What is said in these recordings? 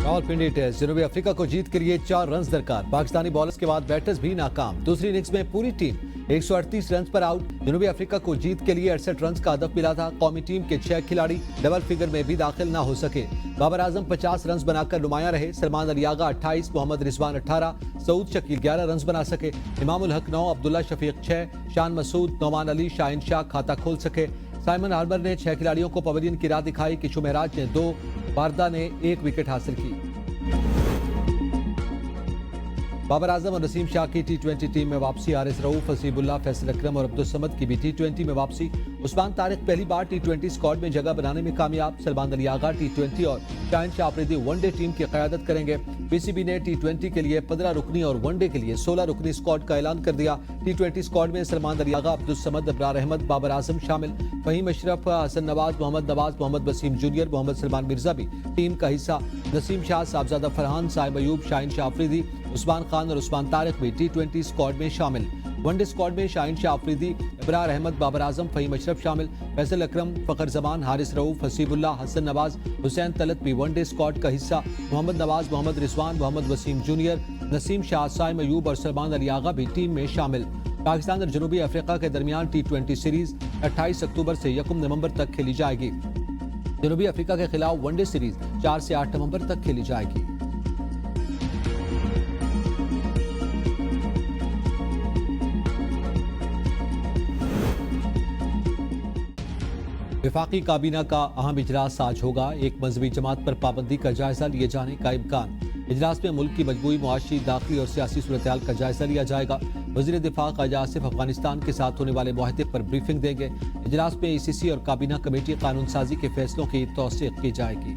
Rawalpindi test जनूबी Africa को जीत के लिए 4 रन दरकार। पाकिस्तानी बॉलर्स के बाद बैटर्स भी नाकाम। दूसरी इनिंग्स में पूरी टीम 138 रन पर आउट। जनूबी अफ्रीका को जीत के लिए 68 रन का हदफ मिला था। कौमी टीम के 6 खिलाड़ी डबल फिगर में भी दाखिल न हो सके। बाबर आजम 50 रन बनाकर नुमाया रहे। सलमान अली आगा 28, मोहम्मद रिजवान 18, सऊद शकील 11 रन बना सके। इमामुल हक 9, अब्दुल्ला शफीक 6, शान मसूद, नौमान अली, शाहिन शाह खाता खोल सके। साइमन हार्बर ने 6 खिलाड़ियों को पवेलियन की राह दिखाई। किशु महराज ने 2, वारदा ने 1 विकेट हासिल की। बाबर आजम और नसीम शाह की टी20 टीम में वापसी। हारिस रऊफ, हसीबुल्लाह, फैसल अकरम और अब्दुल समद की भी टी20 में वापसी। उस्मान तारिक पहली बार टी20 स्क्वाड में जगह बनाने में कामयाब। सलमान अली आगा टी20 और शाहिन शाह अफरीदी वनडे टीम की क़यादत करेंगे। पीसीबी ने टी20 के लिए 15 रुकनी और वनडे के लिए 16 रुकनी स्क्वाड का ऐलान कर दिया। टी20 स्क्वाड में सलमान अली आगा, अब्दुल समद, अबरार अहमद, बाबर आजम शामिल। फहीम अशरफ, हसन नवाज, मोहम्मद नवाज, मोहम्मद वसीम जूनियर, मोहम्मद सलमान मिर्जा भी टीम का हिस्सा। नसीम शाह, साहबजादा फरहान, साइब अयूब, शाहिन शाह अफरीदी, उस्मान खान और उस्मान तारिक भी टी20 स्क्वाड में शामिल। वनडे स्क्वाड में शाहिन शाह अफरीदी, अबरार अहमद, बाबर आजम, फहीम अशरफ शामिल। फैसल अकरम, फखर जमान, हारिस रऊफ, हसीबुल्लाह, हसन नवाज, हुसैन तलत भी वनडे स्क्वाड का हिस्सा। मोहम्मद नवाज, मोहम्मद रिजवान, मोहम्मद वसीम जूनियर, नसीम शाह, साइम अयूब और सलमान अली आगा भी टीम में शामिल। पाकिस्तान और जनूबी अफ्रीका के दरमियान टी20 सीरीज 28 अक्टूबर से 1 नवंबर तक खेली जाएगी। जनूबी अफ्रीका के खिलाफ वनडे सीरीज 4 से 8 नवंबर तक खेली जाएगी। वफाकी काबीना का अहम इजलास आज होगा। एक मजहबी जमात पर पाबंदी का जायजा लिए जाने का इम्कान। इजलास में मुल्क की मजबूरी, मुआशी, दाखिली और सियासी सूरत-ए-हाल का जायजा लिया जाएगा। वज़ीर दिफा ख्वाजा आसिफ अफगानिस्तान के साथ होने वाले मुआहदे पर ब्रीफिंग देंगे। इजलास में ईसीसी और काबीना कमेटी कानून साजी के फैसलों की तौसीक की जाएगी।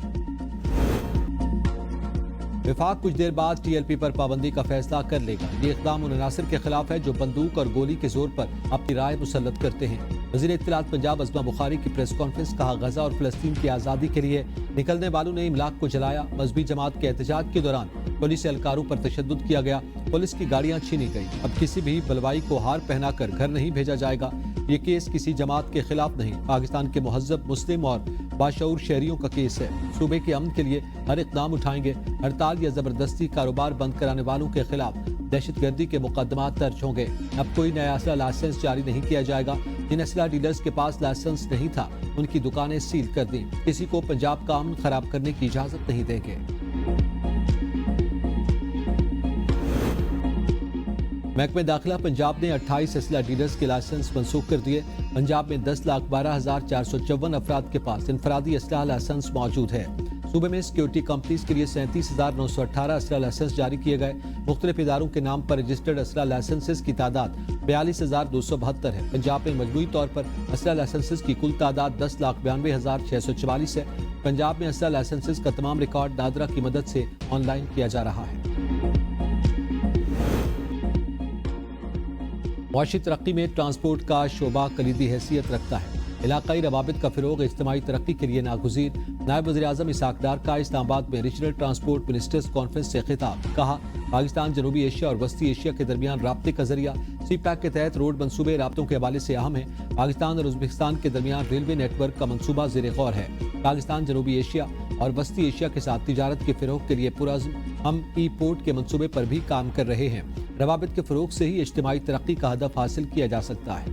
वफाक कुछ देर बाद टीएलपी पर पाबंदी का फैसला कर लेगा। ये इक़दाम उन अनासिर के खिलाफ है जो बंदूक और गोली के जोर पर अपनी राय मुसल्लत करते हैं। वज़ीर इत्तलात पंजाब अज़मा बुखारी की प्रेस कॉन्फ्रेंस, कहा गजा और फ़लस्तीन की आज़ादी के लिए निकलने वालों ने इमलाक को जलाया। मजहबी जमात के एहतजाज के दौरान पुलिस एहलकारों पर तशद्दुद किया गया। पुलिस की गाड़ियां छीनी गई। अब किसी भी बलवाई को हार पहनाकर घर नहीं भेजा जाएगा। ये केस किसी जमात के खिलाफ नहीं, पाकिस्तान के मुहज़्ज़ब, मुस्लिम और बाशऊर शहरियों का केस है। सूबे के अमन के लिए हर इक़दाम उठाएंगे। हड़ताल या ज़बरदस्ती कारोबार बंद कराने वालों के खिलाफ दहशतगर्दी के मुकदमात दर्ज होंगे। अब कोई नया असला लाइसेंस जारी नहीं किया जाएगा। जिन असला डीलर्स के पास लाइसेंस नहीं था उनकी दुकानें सील कर दी। किसी को पंजाब का अमन खराब करने की इजाजत नहीं देंगे। महकमे दाखिला पंजाब ने 28 असला डीलर्स के लाइसेंस मनसूख कर दिए। पंजाब में 10,12,454 अफराद के पास इनफरादी असला लाइसेंस मौजूद है। सूबे में सिक्योरिटी कंपनीज के लिए 37,918 असला लाइसेंस जारी किए गए। मुख्तलिफ इदारों के नाम पर रजिस्टर्ड असला लाइसेंसेज की तादाद 42,272 है। पंजाब में मजमूई तौर पर असला लाइसेंसेज की कुल तादाद 10,92,644 है। पंजाब में असला लाइसेंसेज का तमाम रिकॉर्ड नादरा की मदद से ऑनलाइन किया जा रहा है। मुआशी तरक्की में ट्रांसपोर्ट का शोबा कलीदी हैसियत रखता है। इलाकाई रवाबित का फ़रोग़ इज्तिमाई तरक्की के लिए नागुज़ीर। नायब वज़ीर आज़म इसहाक़ डार का इस्लामाबाद में रीजनल ट्रांसपोर्ट मिनिस्टर्स कॉन्फ्रेंस से खिताब, कहा पाकिस्तान जनूबी एशिया और वस्ती एशिया के दरमियान राब्ते का जरिया। सीपैक के तहत रोड मंसूबे राब्तों के हवाले से अहम है। पाकिस्तान और उज़्बेकिस्तान के दरमियान रेलवे नेटवर्क का मंसूबा ज़ेर गौर है। पाकिस्तान जनूबी एशिया और वस्ती एशिया के साथ तिजारत के फ़रोग़ के लिए पुरअज़्म हम ई पोर्ट के मंसूबे पर भी काम कर रहे हैं। रवाबित के फ़रोग़ से ही इज्तिमाई तरक्की का हदफ हासिल किया जा सकता है।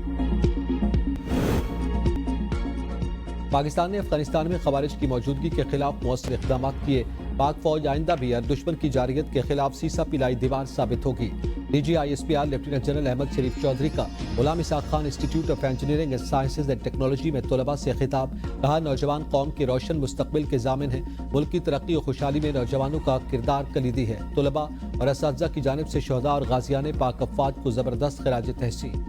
पाकिस्तान ने अफगानिस्तान में खवारिज की मौजूदगी के खिलाफ मौसर इक़दाम किए। पाक फौज आइंदा भी दुश्मन की जारियत के खिलाफ सीसा पिलाई दीवार साबित होगी। DGISPR lieutenant general Ahmed Sharif Chaudhry का Ghulam Ishaq Khan institute of engineering and sciences and technology में तलबा से खिताब, कहा नौजवान कौम के रोशन मुस्तकबिल के ज़ामिन है। मुल्क की तरक्की और खुशहाली में नौजवानों का किरदार कलीदी है। तलबा और असातिज़ा की जानिब से शहदा और गाजियान पाक अफ़वाज को ज़बरदस्त खिराज तहसीन।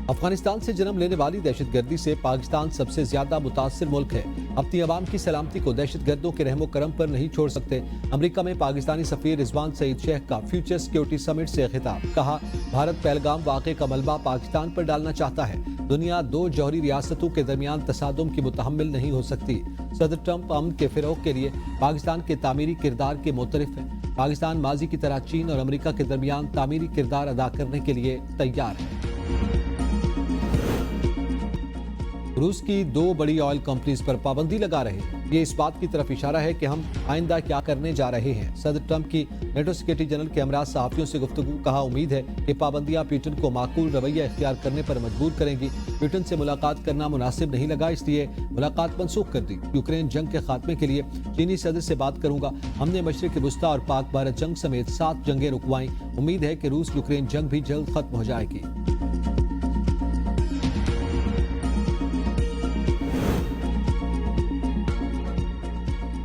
अफगानिस्तान से जन्म लेने वाली दहशतगर्दी से पाकिस्तान सबसे ज्यादा मुतासिर मुल्क है। अपनी आवाम की सलामती को दहशतगर्दों के रहमो करम पर नहीं छोड़ सकते। अमेरिका में पाकिस्तानी सफीर रिजवान सईद शेख का फ्यूचर सिक्योरिटी समिट से खिताब, कहा भारत पहलगाम वाक़े का मलबा पाकिस्तान पर डालना चाहता है। दुनिया दो जौहरी रियासतों के दरमियान तसादुम की मुतहम्मिल नहीं हो सकती। सदर ट्रंप अमन के फ़रोग़ के लिए पाकिस्तान के तामीरी किरदार के मुतरिफ है। पाकिस्तान माजी की तरह चीन और अमेरिका के दरमियान तामीरी किरदार अदा करने के लिए तैयार है। रूस की 2 बड़ी ऑयल कंपनीज पर पाबंदी लगा रहे हैं। ये इस बात की तरफ इशारा है कि हम आइंदा क्या करने जा रहे हैं। सदर ट्रंप की नेटो सेक्रेटरी जनरल के हमरा सहाफियों से गुफ्तगू कहा उम्मीद है कि पाबंदियां पुतिन को माकूल रवैया इख्तियार करने पर मजबूर करेंगी। पुतिन से मुलाकात करना मुनासिब नहीं लगा, इसलिए मुलाकात मनसूख कर दी। यूक्रेन जंग के खात्मे के लिए चीनी सदर से बात करूंगा। हमने मशरिक वुस्ता और पाक भारत जंग समेत 7 जंगें रुकवाई। उम्मीद है कि रूस यूक्रेन जंग भी जल्द खत्म हो जाएगी।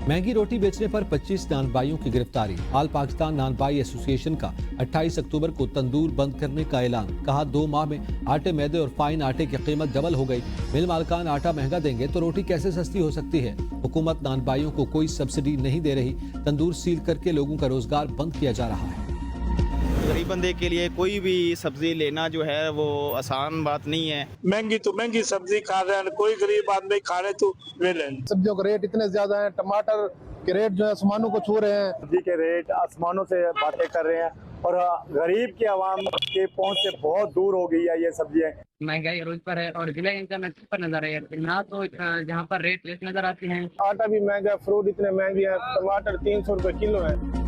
महंगी रोटी बेचने पर 25 नानबाइयों की गिरफ्तारी। आल पाकिस्तान नानबाई एसोसिएशन का 28 अक्टूबर को तंदूर बंद करने का ऐलान। कहा 2 माह में आटे, मैदे और फाइन आटे की कीमत डबल हो गई। मिल मालकान आटा महंगा देंगे तो रोटी कैसे सस्ती हो सकती है। हुकूमत नानबाइयों को कोई सब्सिडी नहीं दे रही। तंदूर सील करके लोगों का रोजगार बंद किया जा रहा है। गरीब बंदे के लिए कोई भी सब्जी लेना जो है वो आसान बात नहीं है। महंगी तो महंगी सब्जी खा रहे हैं, कोई गरीब आदमी खा रहे तो वे लें। सब्जियों के रेट इतने ज्यादा हैं, टमाटर के रेट जो है आसमानों को छू रहे हैं। सब्जी के रेट आसमानों से बातें कर रहे हैं और गरीब की आवाम के पहुंच से बहुत दूर हो गई है ये सब्जियां। महंगाई रोज पर है और जिला इनकम पर नजर है ना, तो जहाँ पर रेट लेस नजर आते हैं। आटा भी महंगा, फ्रूट इतने महंगे हैं, टमाटर 300 रुपए किलो है।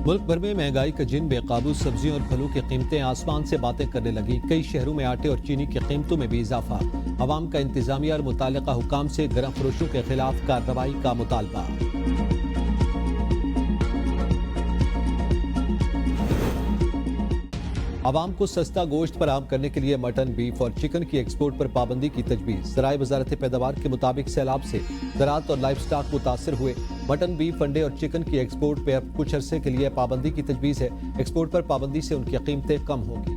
मुल्क भर में महंगाई का जिन बेकाबू, सब्जियों और फलों की कीमतें आसमान से बातें करने लगी। कई शहरों में आटे और चीनी की कीमतों में भी इजाफा। अवाम का इंतजामिया और मुताल्लिका हुकाम से गरम फरोशों के खिलाफ कार्रवाई का मुतालबा। आवाम को सस्ता गोश्त फराहम करने के लिए मटन, बीफ और चिकन की एक्सपोर्ट पर पाबंदी की तजवीज़। ज़राए वज़ारत पैदावार के मुताबिक सैलाब से ज़राअत और लाइफ स्टॉक मुतासर हुए। मटन, बीफ, अंडे और चिकन की एक्सपोर्ट पर अब कुछ अरसे के लिए पाबंदी की तजवीज़ है। एक्सपोर्ट पर पाबंदी से उनकी कीमतें कम होंगी।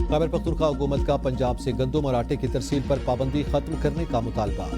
खैबर पख्तूनख्वा हुकूमत का पंजाब से गंदम और आटे की तरसील पर पाबंदी खत्म करने का मुतालबा।